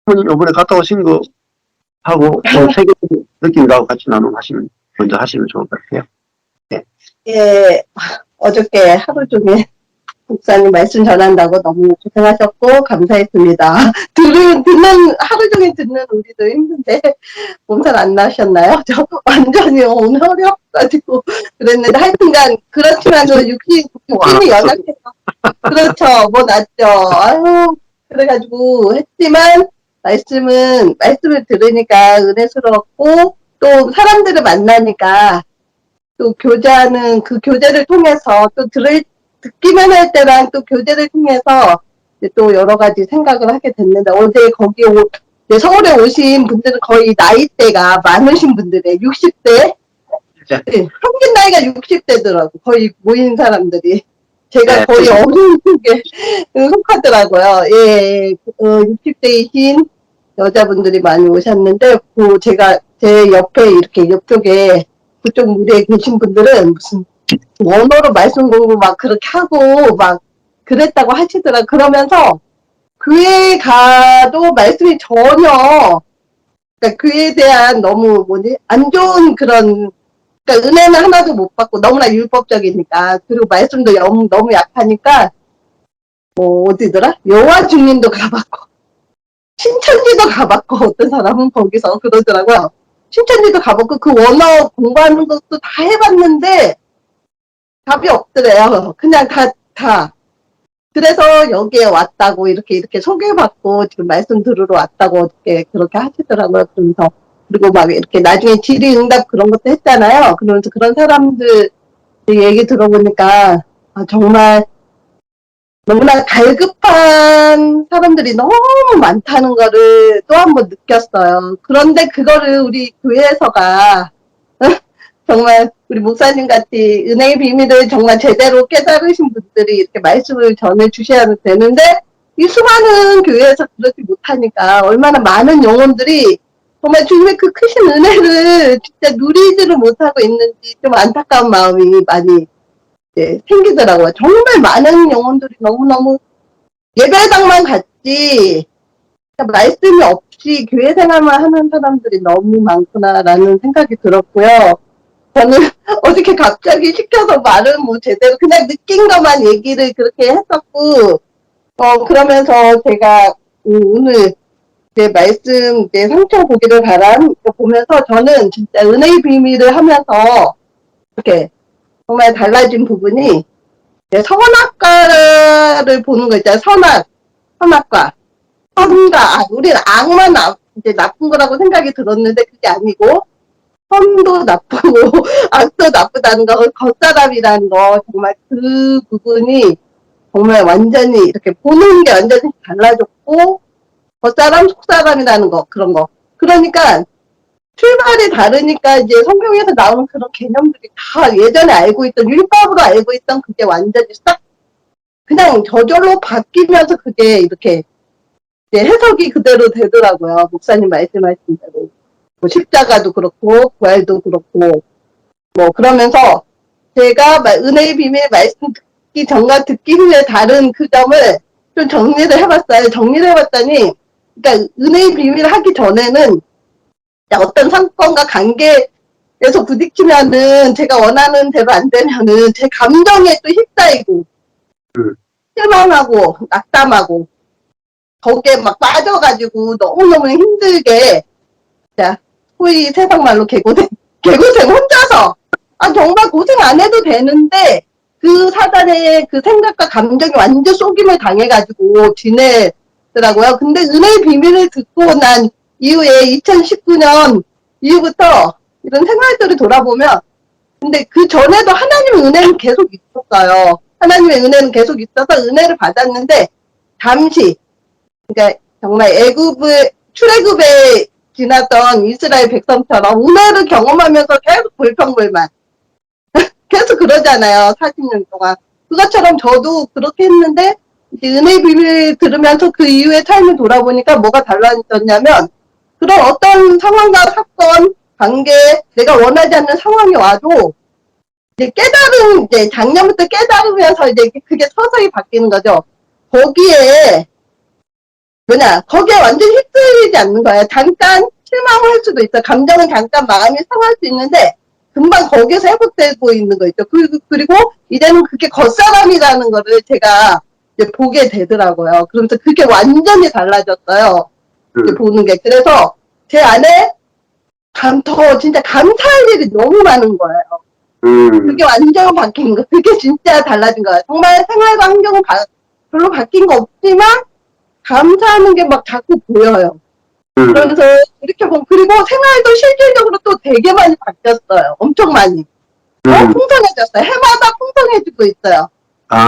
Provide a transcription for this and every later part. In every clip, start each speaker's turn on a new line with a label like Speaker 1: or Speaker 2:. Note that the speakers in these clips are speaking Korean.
Speaker 1: 부모님 이번에 갔다 오신 거 하고 세계 느낌하고 같이 나눔하시면 먼저 하시면 좋을 것 같아요. 네.
Speaker 2: 예, 어저께 하루 종일 목사님 말씀 전한다고 너무 고생하셨고 감사했습니다. 하루 종일 듣는 우리도 힘든데 몸살 안 나셨나요? 저 완전히 오늘 어려워가지고 그랬는데 하여튼간 그렇지만은 육신이 연약해서 그렇죠. 뭐 낫죠. 아유 그래가지고 했지만 말씀을 들으니까 은혜스러웠고 또 사람들을 만나니까 또 교제하는 그 교제를 통해서 또 듣기만 할 때랑 또 교제를 통해서 또 여러 가지 생각을 하게 됐는데 어제 거기 서울에 오신 분들은 거의 나이대가 많으신 분들이에요. 60대. 네, 평균 나이가 60대더라고. 거의 모인 사람들이. 제가 거의 어른 쪽에 속하더라고요. 예, 60대이신 여자분들이 많이 오셨는데, 제 옆에 이렇게 옆쪽에 그쪽 무리에 계신 분들은 무슨 원어로 말씀 공부 막 그렇게 하고 막 그랬다고 하시더라. 그러면서 교회에 가도 말씀이 전혀, 그러니까 교회에 대한 너무 안 좋은 그런, 그러니까 은혜는 하나도 못 받고 너무나 율법적이니까, 그리고 말씀도 너무 약하니까, 어디더라? 여호와 주님도 가봤고, 신천지도 가봤고, 어떤 사람은 거기서 그러더라고요. 신천지도 가봤고, 그 원어 공부하는 것도 다 해봤는데, 답이 없더래요. 그냥 다. 그래서 여기에 왔다고, 이렇게 소개받고, 지금 말씀 들으러 왔다고, 그렇게 하시더라고요. 그러면서, 그리고 막 이렇게 나중에 질의응답 그런 것도 했잖아요. 그러면서 그런 사람들 얘기 들어보니까, 정말, 너무나 갈급한 사람들이 너무 많다는 거를 또 한 번 느꼈어요. 그런데 그거를 우리 교회에서가 정말 우리 목사님 같이 은혜의 비밀을 정말 제대로 깨달으신 분들이 이렇게 말씀을 전해 주셔야 되는데 이 수많은 교회에서 그렇지 못하니까 얼마나 많은 영혼들이 정말 주님의 그 크신 은혜를 진짜 누리지를 못하고 있는지 좀 안타까운 마음이 많이 생기더라고요. 정말 많은 영혼들이 너무너무 예배당만 갔지 말씀이 없이 교회 생활만 하는 사람들이 너무 많구나라는 생각이 들었고요. 저는 어저께 갑자기 시켜서 말은 제대로 그냥 느낀 것만 얘기를 그렇게 했었고 그러면서 제가 오늘 말씀 상처 보기를 바란 거 보면서 저는 진짜 은혜의 비밀을 하면서 이렇게 정말 달라진 부분이 선악과를 보는 거 있잖아요. 선악과. 우리는 악만 나쁜 거라고 생각이 들었는데 그게 아니고 선도 나쁘고 악도 나쁘다는 거, 겉사람이라는 거 정말 그 부분이 정말 완전히 이렇게 보는 게 완전히 달라졌고 겉사람, 속사람이라는 거 그런 거. 그러니까 출발이 다르니까 이제 성경에서 나오는 그런 개념들이 다 예전에 알고 있던 율법으로 알고 있던 그게 완전히 싹 그냥 저절로 바뀌면서 그게 이렇게 해석이 그대로 되더라고요. 목사님 말씀하신 대로. 십자가도 그렇고 부활도 그렇고 그러면서 제가 은혜의 비밀 말씀 듣기 전과 듣기 후에 다른 그 점을 좀 정리를 해봤어요. 정리를 해봤더니 그러니까 은혜의 비밀을 하기 전에는 어떤 사건과 관계에서 부딪히면은 제가 원하는 대로 안 되면은 제 감정에 또 휩싸이고 실망하고 낙담하고 거기에 막 빠져가지고 너무너무 힘들게 소위 세상 말로 개고생 혼자서 정말 고생 안 해도 되는데 그 사단의 그 생각과 감정이 완전 속임을 당해가지고 지내더라고요. 근데 은혜의 비밀을 듣고 난 이후에 2019년 이후부터 이런 생활들을 돌아보면 근데 그 전에도 하나님의 은혜는 계속 있었어요. 하나님의 은혜는 계속 있어서 은혜를 받았는데 잠시 그러니까 정말 출애굽에 지났던 이스라엘 백성처럼 은혜를 경험하면서 계속 불평불만 계속 그러잖아요. 40년 동안. 그것처럼 저도 그렇게 했는데 은혜의 비밀 들으면서 그 이후의 삶을 돌아보니까 뭐가 달라졌냐면 그런 어떤 상황과 사건, 관계, 내가 원하지 않는 상황이 와도 이제 작년부터 깨달으면서 이제 그게 서서히 바뀌는 거죠. 거기에 완전 지워지지 않는 거예요. 잠깐 실망을 할 수도 있어요. 감정은 잠깐 마음이 상할 수 있는데 금방 거기서 회복되고 있는 거 있죠. 그리고 이제는 그게 겉사람이라는 거를 제가 이제 보게 되더라고요. 그러면서 그게 완전히 달라졌어요. 이제 보는 게. 그래서 제 안에 더 진짜 감사할 일이 너무 많은 거예요. 그게 완전 바뀐 거. 그게 진짜 달라진 거예요. 정말 생활과 환경은 별로 바뀐 거 없지만 감사하는 게 막 자꾸 보여요. 그러면서 이렇게 보면, 그리고 생활도 실질적으로 또 되게 많이 바뀌었어요. 엄청 많이. 풍성해졌어요. 해마다 풍성해지고 있어요.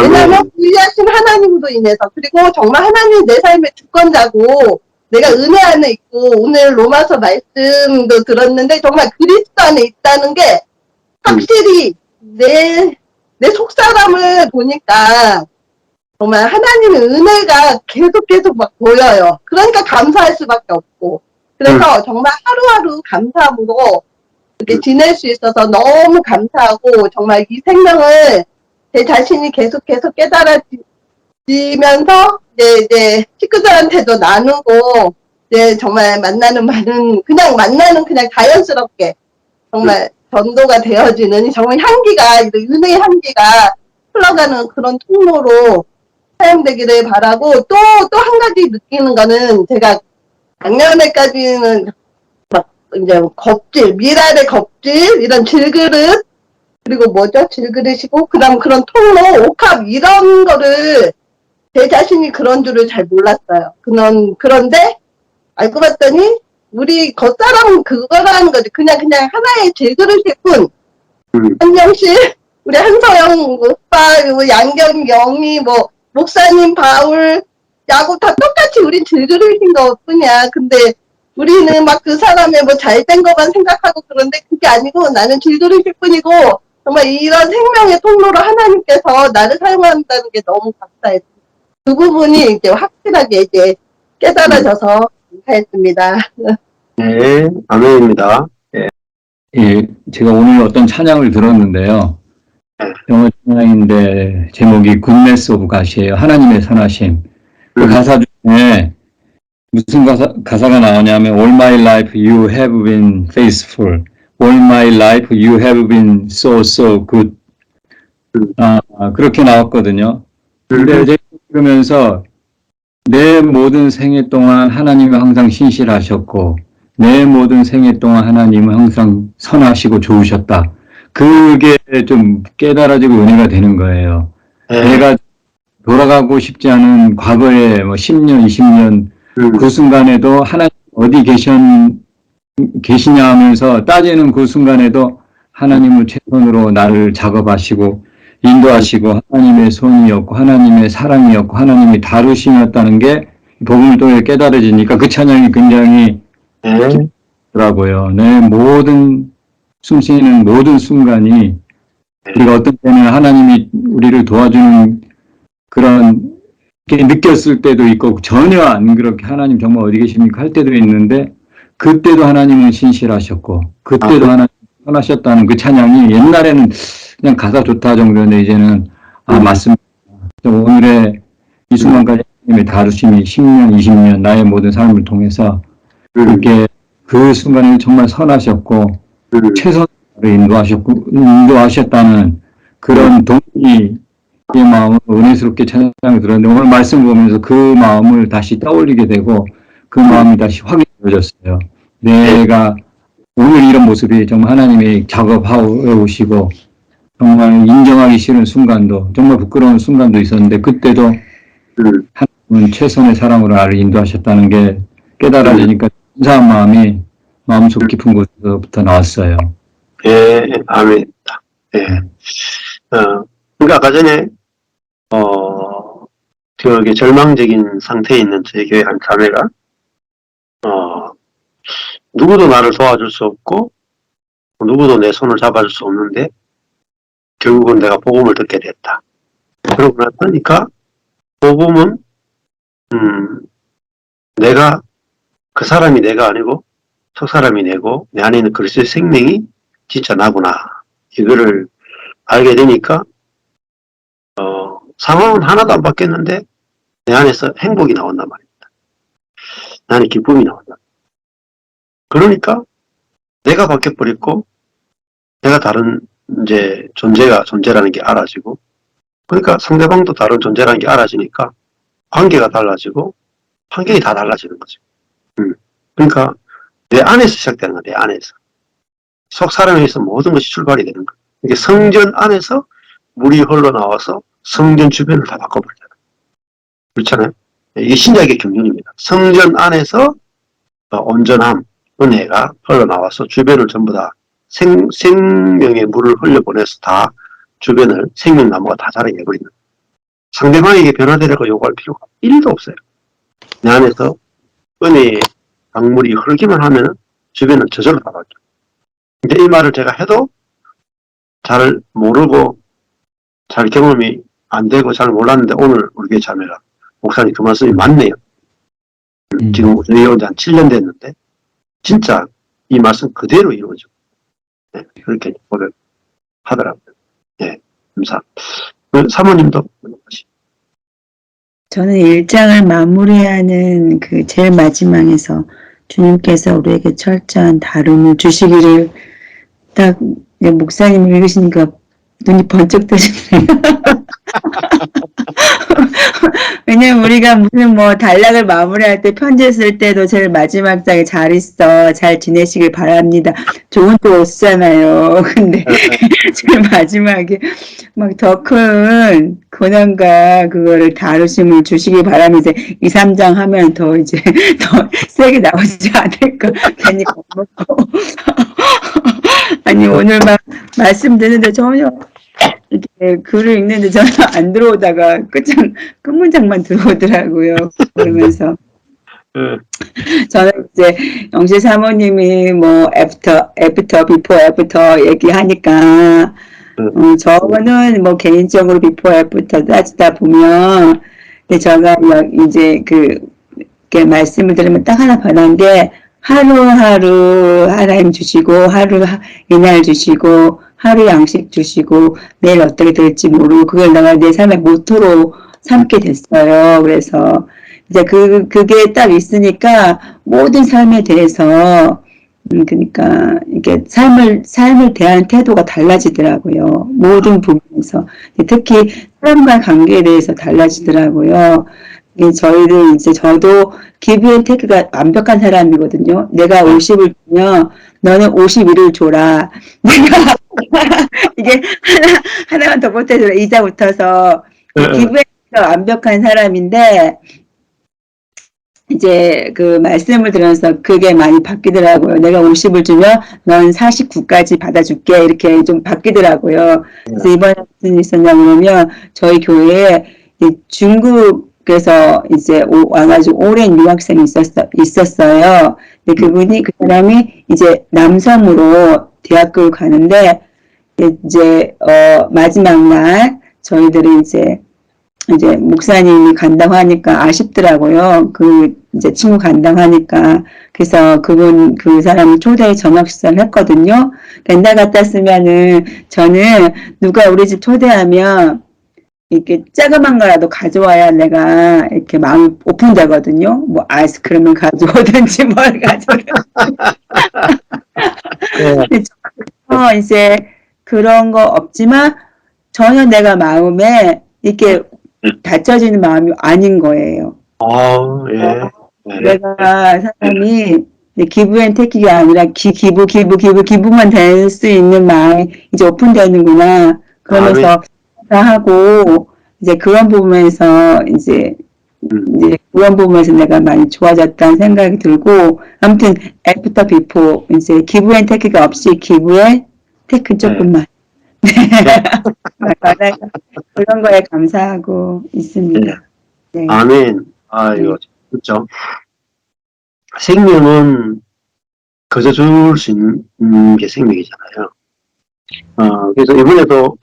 Speaker 2: 왜냐하면 위하신 하나님으로 인해서, 그리고 정말 하나님 내 삶의 주권자고 내가 은혜 안에 있고, 오늘 로마서 말씀도 들었는데 정말 그리스도 안에 있다는 게 확실히 내 속사람을 보니까 정말 하나님의 은혜가 계속 막 보여요. 그러니까 감사할 수밖에 없고. 그래서 정말 하루하루 감사함으로 이렇게 지낼 수 있어서 너무 감사하고, 정말 이 생명을 제 자신이 계속해서 깨달아지면서 이제 식구들한테도 나누고, 이제 정말 만나는 그냥 자연스럽게 정말 전도가 되어지는, 정말 향기가, 은혜의 향기가 흘러가는 그런 통로로 사용되기를 바라고, 또 한 가지 느끼는 거는, 제가 작년에까지는 막 이제 미랄의 껍질, 이런 질그릇, 그리고 질그릇이고, 그다음 그런 통로, 옥합, 이런 거를 제 자신이 그런 줄을 잘 몰랐어요. 그런데 알고 봤더니 우리 겉사람은 그거라는 거지. 그냥 하나의 질그릇일 뿐. 한정실, 우리 한서영 오빠, 그리고 양경, 영희, 목사님, 바울, 야구 다 똑같이 우린 질그릇인 것 뿐이야. 근데 우리는 막 그 사람의 잘된 것만 생각하고, 그런데 그게 아니고 나는 질그릇일 뿐이고, 정말 이런 생명의 통로로 하나님께서 나를 사용한다는 게 너무 감사했어요. 그 부분이 이제 확실하게 이제 깨달아져서 감사했습니다.
Speaker 1: 네, 아멘입니다. 네.
Speaker 3: 예, 제가 오늘 어떤 찬양을 들었는데요. 영어 찬양인데 제목이 Goodness of God이에요. 하나님의 선하심. 그 가사 중에 무슨 가사가 나오냐면 All my life you have been faithful. All my life you have been so good. 그렇게 나왔거든요. 근데 제가 그러면서 내 모든 생애 동안 하나님은 항상 신실하셨고, 내 모든 생애 동안 하나님은 항상 선하시고 좋으셨다. 그게 좀 깨달아지고 은혜가 되는 거예요. 내가 돌아가고 싶지 않은 과거에 10년, 20년 그 순간에도 하나님 어디 계시냐 하면서 따지는 그 순간에도 하나님은 최선으로 나를 작업하시고 인도하시고, 하나님의 손이었고 하나님의 사랑이었고 하나님이 다루심이었다는 게 복음을 통해 깨달아지니까 그 찬양이 굉장히 깊더라고요. 내 모든 숨쉬는 모든 순간이, 우리가 어떤 때는 하나님이 우리를 도와주는 그런 게 느꼈을 때도 있고, 전혀 안 그렇게 하나님 정말 어디 계십니까 할 때도 있는데, 그때도 하나님은 신실하셨고 그때도 하나님 선하셨다는 그 찬양이, 옛날에는 그냥 가사 좋다 정도인데 이제는 맞습니다. 오늘의 이 순간까지 하나님의 다루심이 10년, 20년 나의 모든 삶을 통해서 그렇게 그 순간에 정말 선하셨고 최선으로 인도하셨다는 그런 동기의 마음을 은혜스럽게 찬양을 들었는데, 오늘 말씀 보면서 그 마음을 다시 떠올리게 되고 그 마음이 다시 확인되어졌어요. 내가 오늘 이런 모습이 정말 하나님이 작업하고 오시고, 정말 인정하기 싫은 순간도, 정말 부끄러운 순간도 있었는데 그때도 하나님은 최선의 사랑으로 나를 인도하셨다는 게 깨달아지니까 감사한 마음이 마음속 깊은 곳에서부터 나왔어요.
Speaker 1: 예, 아멘입니다. 예. 그러니까 아까 전에 되게 절망적인 상태에 있는 저희 교회 한 자매가 누구도 나를 도와줄 수 없고 누구도 내 손을 잡아줄 수 없는데 결국은 내가 복음을 듣게 됐다. 그러고 나니까 복음은 내가, 그 사람이 내가 아니고 속 사람이 내고 내 안에 있는 그리스도의 생명이 진짜 나구나, 이거를 알게 되니까 상황은 하나도 안 바뀌었는데 내 안에서 행복이 나온단 말입니다. 내 안에 기쁨이 나온다. 그러니까 내가 바뀌어버렸고, 내가 다른 이제 존재라는 게 알아지고, 그러니까 상대방도 다른 존재라는 게 알아지니까 관계가 달라지고 환경이 다 달라지는 거죠. 그러니까 내 안에서 시작되는 거야, 내 안에서. 속 사람에서 모든 것이 출발이 되는 거야. 이게 성전 안에서 물이 흘러나와서 성전 주변을 다 바꿔버리잖아요. 그렇잖아요. 이게 신약의 경륜입니다. 성전 안에서 온전함, 은혜가 흘러나와서 주변을 전부 다 생명의 물을 흘려보내서 다 주변을 생명나무가 다 자라게 해버리는. 상대방에게 변화되려고 요구할 필요가 1도 없어요. 내 안에서 은혜의 강물이 흐르기만 하면 주변은 저절로 다 바뀌어요. 근데 이 말을 제가 해도 잘 모르고 잘 경험이 안 되고 잘 몰랐는데 오늘 우리 교회 자매가 목사님 그 말씀이 맞네요. 지금 저희 온 지 한 7년 됐는데 진짜 이 말씀 그대로 이루어져. 네, 그렇게 고백하더라고요. 네, 감사. 사모님도
Speaker 4: 저는 일장을 마무리하는 그 제일 마지막에서 주님께서 우리에게 철저한 다름을 주시기를 딱 목사님 읽으시니까 눈이 번쩍 뜨시네요. 왜냐면 우리가 무슨 뭐 단락을 마무리할 때 편지 쓸 때도 제일 마지막 장에 잘 있어, 잘 지내시길 바랍니다. 좋은 또 오잖아요. 근데 제일 마지막에 막 더 큰 고난과 그거를 다루심을 주시길 바라면서 2, 3장 하면 더 이제 더 세게 나오지 않을까 괜히 겁먹고 아니 오늘 막 말씀 듣는데 전혀 이렇게 글을 읽는데 저는 안 들어오다가 끝 문장만 들어오더라고요. 그러면서 저는 이제 영실 사모님이 뭐 애프터, 비포, 애프터 얘기하니까 저는 뭐 개인적으로 비포, 애프터 따지다 보면 근데 제가 이제 이렇게 말씀을 들으면 딱 하나 변한 게 하루하루 하나님 주시고 하루 이날 주시고 하루 양식 주시고 내일 어떻게 될지 모르고 그걸 내가 내 삶의 모토로 삼게 됐어요. 그래서 이제 그게 딱 있으니까 모든 삶에 대해서 그러니까 이게 삶을 대하는 태도가 달라지더라고요. 모든 부분에서 특히 사람과의 관계에 대해서 달라지더라고요. 저희들 이제 저도 기브 앤 테이크가 완벽한 사람이거든요. 내가 50을 주면 너는 51을 줘라. 내가 이게 하나만 더 보태줘라. 이자 붙어서 기브 앤 테이크가 완벽한 사람인데 이제 그 말씀을 들으면서 그게 많이 바뀌더라고요. 내가 50을 주면 넌 49까지 받아줄게. 이렇게 좀 바뀌더라고요. 그래서 이번에 무슨 일이 있었냐 그러면 저희 교회에 중국에서 이제 와가지고 오랜 유학생이 있었어요. 근데 그 사람이 이제 남섬으로 대학교를 가는데 이제 마지막 날 저희들이 이제 목사님이 간다고 하니까 아쉽더라고요. 이제 친구 간다고 하니까. 그래서 그 사람이 초대에 저녁 식사를 했거든요. 옛날 같았으면은 저는 누가 우리 집 초대하면 이렇게 자그만 거라도 가져와야 내가 이렇게 마음이 오픈되거든요. 뭐 아이스크림을 가져오든지 뭘 가져오든지. 이제 그런 거 없지만 전혀 내가 마음에 이렇게 닫혀지는 마음이 아닌 거예요.
Speaker 1: 예.
Speaker 4: 내가 사람이 기브 앤 테이크가 아니라 기부만 될 수 있는 마음이 이제 오픈되는구나. 그러면서 하고 이제 그런 부분에서 이제 그런 부분에서 내가 많이 좋아졌다는 생각이 들고 아무튼 애프터 비포 이제 기브 앤 테이크가 없이 기브 앤 테이크 조금만. 그런 거에 감사하고 있습니다. 네.
Speaker 1: 아멘. 이거 그렇죠. 생명은 거저 줄 수 있는 게 생명이잖아요. 그래서 이번에도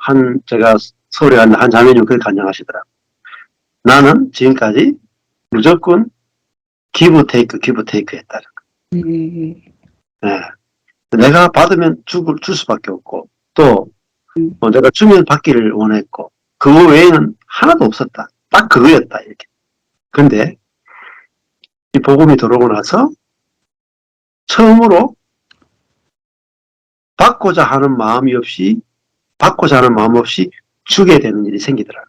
Speaker 1: 제가 서울에 갔는데 한 자매님 그렇게 간증하시더라고요. 나는 지금까지 무조건 기브 테이크 했다는 거. 네. 내가 받으면 줄 수밖에 없고 또 내가 주면 받기를 원했고 그거 외에는 하나도 없었다. 딱 그거였다 이렇게. 근데 이 복음이 들어오고 나서 처음으로 받고자 하는 마음 없이 주게 되는 일이 생기더라고요.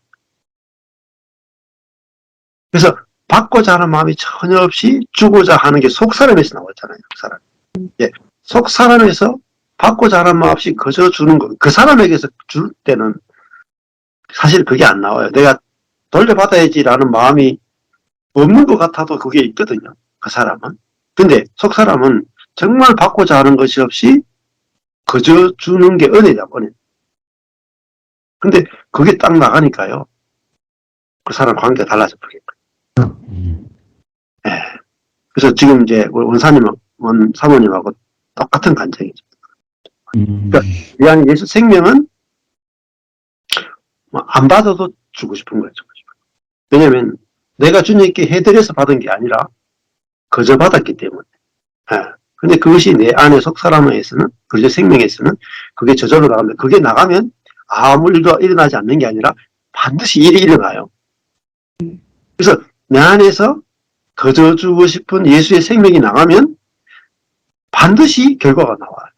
Speaker 1: 그래서 받고자 하는 마음이 전혀 없이 주고자 하는 게 속사람에서 나왔잖아요. 속사람. 예, 속사람에서 받고자 하는 마음 없이 거저 주는 거. 그 사람에게서 줄 때는 사실 그게 안 나와요. 내가 돌려받아야지라는 마음이 없는 것 같아도 그게 있거든요. 그 사람은. 근데 속사람은 정말 받고자 하는 것이 없이 거저 주는 게 은혜다, 은혜. 근데 그게 딱 나가니까요. 그 사람 관계가 달라져 버리겠어요. 예. 그래서 지금 이제 원 사모님하고 똑같은 간증이죠. 그러니까 이 안에 예수 생명은 안 받아도 주고 싶은 거예요. 왜냐면 내가 주님께 해드려서 받은 게 아니라 거저 받았기 때문에. 예. 근데 그것이 내 안에 속사람에서는, 그저 생명에서는 그게 저절로 나가면, 그게 나가면 아무 일도 일어나지 않는 게 아니라 반드시 일이 일어나요. 그래서 내 안에서 거저 주고 싶은 예수의 생명이 나가면 반드시 결과가 나와요.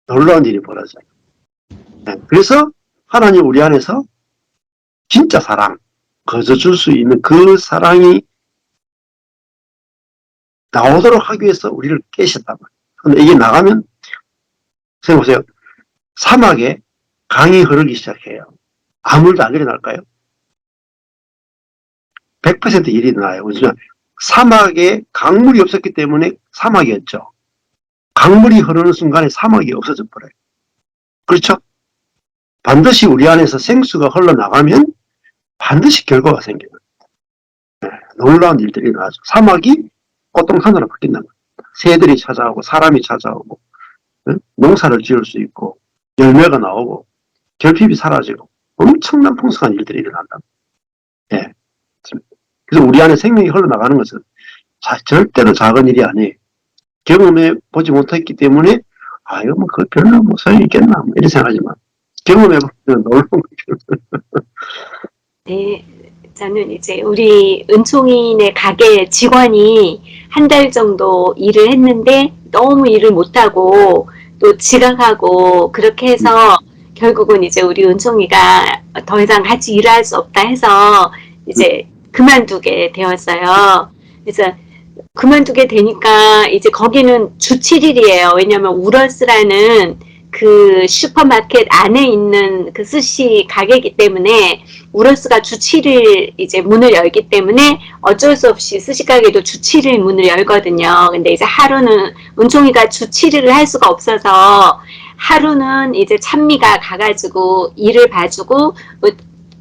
Speaker 1: 놀라운 일이 벌어져요. 네. 그래서 하나님 우리 안에서 진짜 사랑, 거저 줄 수 있는 그 사랑이 나오도록 하기 위해서 우리를 깨셨단 말이에요. 근데 이게 나가면, 생각해보세요. 사막에 강이 흐르기 시작해요. 아무 일도 안 일어날까요? 100% 일이 일어나요. 왜냐면 사막에 강물이 없었기 때문에 사막이었죠. 강물이 흐르는 순간에 사막이 없어져 버려요. 그렇죠? 반드시 우리 안에서 생수가 흘러나가면 반드시 결과가 생겨요. 네, 놀라운 일들이 일어나죠. 사막이 꽃동산으로 바뀐다는 거예요. 새들이 찾아오고 사람이 찾아오고, 농사를 지을 수 있고 열매가 나오고 결핍이 사라지고 엄청난 풍성한 일들이 일어난다. 예. 그래서 우리 안에 생명이 흘러나가는 것은 절대로 작은 일이 아니에요. 경험해 보지 못했기 때문에 이거 뭐 그 별로 뭐 소용이 있겠나 뭐 이런 생각하지만 경험해 보면 놀라운 거죠.
Speaker 5: 네, 저는 이제 우리 은총이네 가게 직원이 한 달 정도 일을 했는데 너무 일을 못하고 또 지각하고 그렇게 해서 결국은 이제 우리 은총이가 더 이상 같이 일할 수 없다 해서 이제 그만두게 되었어요. 그래서 그만두게 되니까 이제 거기는 주 7일이에요. 왜냐면 우러스라는 그 슈퍼마켓 안에 있는 그 스시 가게이기 때문에 우러스가 주 7일 이제 문을 열기 때문에 어쩔 수 없이 스시 가게도 주 7일 문을 열거든요. 근데 이제 하루는 은총이가 주 7일을 할 수가 없어서 하루는 이제 찬미가 가가지고 일을 봐주고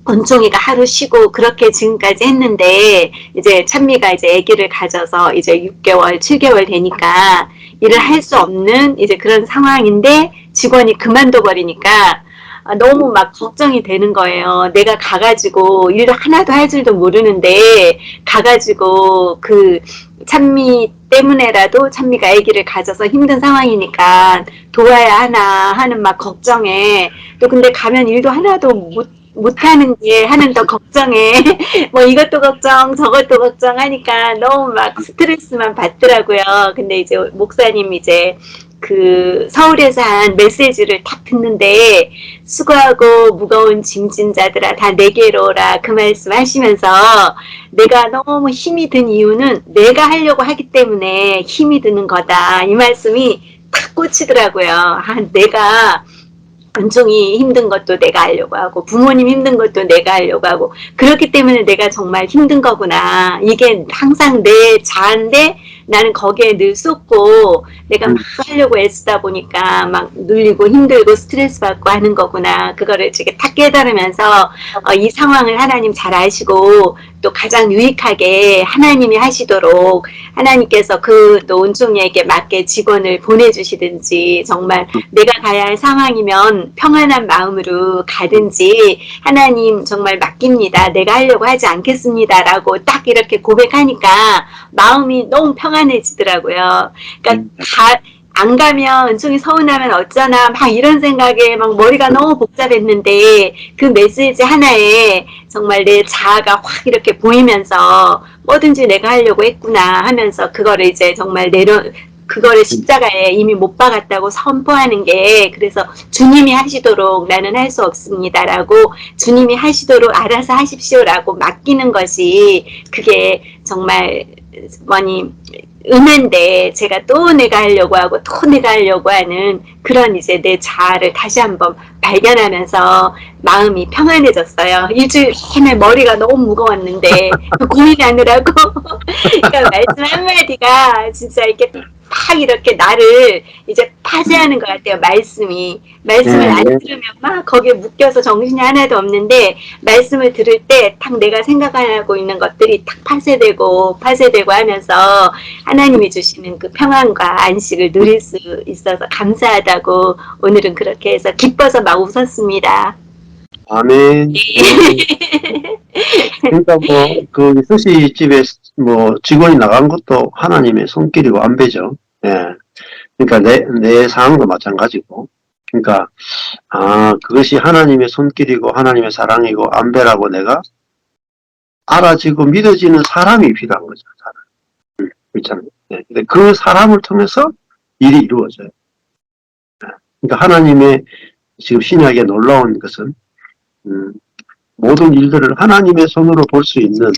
Speaker 5: 은총이가 하루 쉬고 그렇게 지금까지 했는데 이제 찬미가 이제 아기를 가져서 이제 6개월, 7개월 되니까 일을 할 수 없는 이제 그런 상황인데 직원이 그만둬 버리니까 너무 막 걱정이 되는 거예요. 내가 가가지고 일도 하나도 할 줄도 모르는데 가가지고 그 찬미 때문에라도 찬미가 아기를 가져서 힘든 상황이니까 도와야 하나 하는 막 걱정에 또 근데 가면 일도 하나도 못하는 게 하는 더 걱정에 뭐 이것도 걱정 저것도 걱정하니까 너무 막 스트레스만 받더라고요. 근데 이제 목사님 이제 그 서울에서 한 메시지를 딱 듣는데 수고하고 무거운 짐진 자들아 다 내게로 오라 그 말씀 하시면서 내가 너무 힘이 든 이유는 내가 하려고 하기 때문에 힘이 드는 거다 이 말씀이 탁 꽂히더라고요. 내가 은총이 힘든 것도 내가 하려고 하고 부모님 힘든 것도 내가 하려고 하고 그렇기 때문에 내가 정말 힘든 거구나. 이게 항상 내 자아인데 나는 거기에 늘 쏟고 내가 막 하려고 애쓰다 보니까 막 눌리고 힘들고 스트레스 받고 하는 거구나. 그거를 이렇게 탁 깨달으면서 이 상황을 하나님 잘 아시고 또 가장 유익하게 하나님이 하시도록 하나님께서 그 또 은총이에게 맞게 직원을 보내주시든지 정말 내가 가야 할 상황이면 평안한 마음으로 가든지 하나님 정말 맡깁니다. 내가 하려고 하지 않겠습니다. 라고 딱 이렇게 고백하니까 마음이 너무 평안해지더라고요. 그러니까 안 가면 은총이 서운하면 어쩌나 막 이런 생각에 막 머리가 너무 복잡했는데 그 메시지 하나에 정말 내 자아가 확 이렇게 보이면서 뭐든지 내가 하려고 했구나 하면서 그거를 이제 정말 그거를 십자가에 이미 못 박았다고 선포하는 게, 그래서 주님이 하시도록 나는 할 수 없습니다라고, 주님이 하시도록 알아서 하십시오라고 맡기는 것이, 그게 정말 뭐니 은혜인데, 제가 또 내가 하려고 하고 또 내가 하려고 하는 그런 이제 내 자아를 다시 한번 발견하면서 마음이 평안해졌어요. 일주일 내내 머리가 너무 무거웠는데 그 고민하느라고. 그러니까 말씀 한마디가 진짜 이렇게 막 이렇게 나를 이제 파쇄하는 것 같아요. 말씀을 안 들으면 막 거기에 묶여서 정신이 하나도 없는데, 말씀을 들을 때 딱 내가 생각하고 있는 것들이 딱 파쇄되고 하면서 하나님이 주시는 그 평안과 안식을 누릴 수 있어서 감사하다고 오늘은 그렇게 해서 기뻐서 막 웃었습니다.
Speaker 1: 아멘. 그러니까 뭐 그 스시 집에 뭐 직원이 나간 것도 하나님의 손길이고 안배죠. 예. 그러니까 내 상황도 마찬가지고. 그러니까 그것이 하나님의 손길이고 하나님의 사랑이고 안배라고 내가 알아지고 믿어지는 사람이 필요한 거죠. 사람. 그렇잖아요. 예. 근데 그 사람을 통해서 일이 이루어져요. 예. 그러니까 하나님의 지금 신약에 놀라운 것은 모든 일들을 하나님의 손으로 볼 수 있는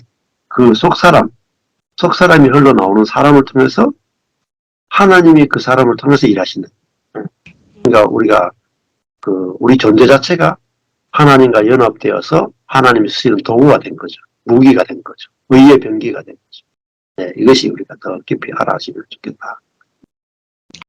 Speaker 1: 그 속사람이 흘러나오는 사람을 통해서 하나님이 그 사람을 통해서 일하시는. 그러니까 우리가 우리 존재 자체가 하나님과 연합되어서 하나님이 쓰시는 도구가 된 거죠. 무기가 된 거죠. 의의 병기가 된 거죠. 네, 이것이 우리가 더 깊이 알아지면 좋겠다.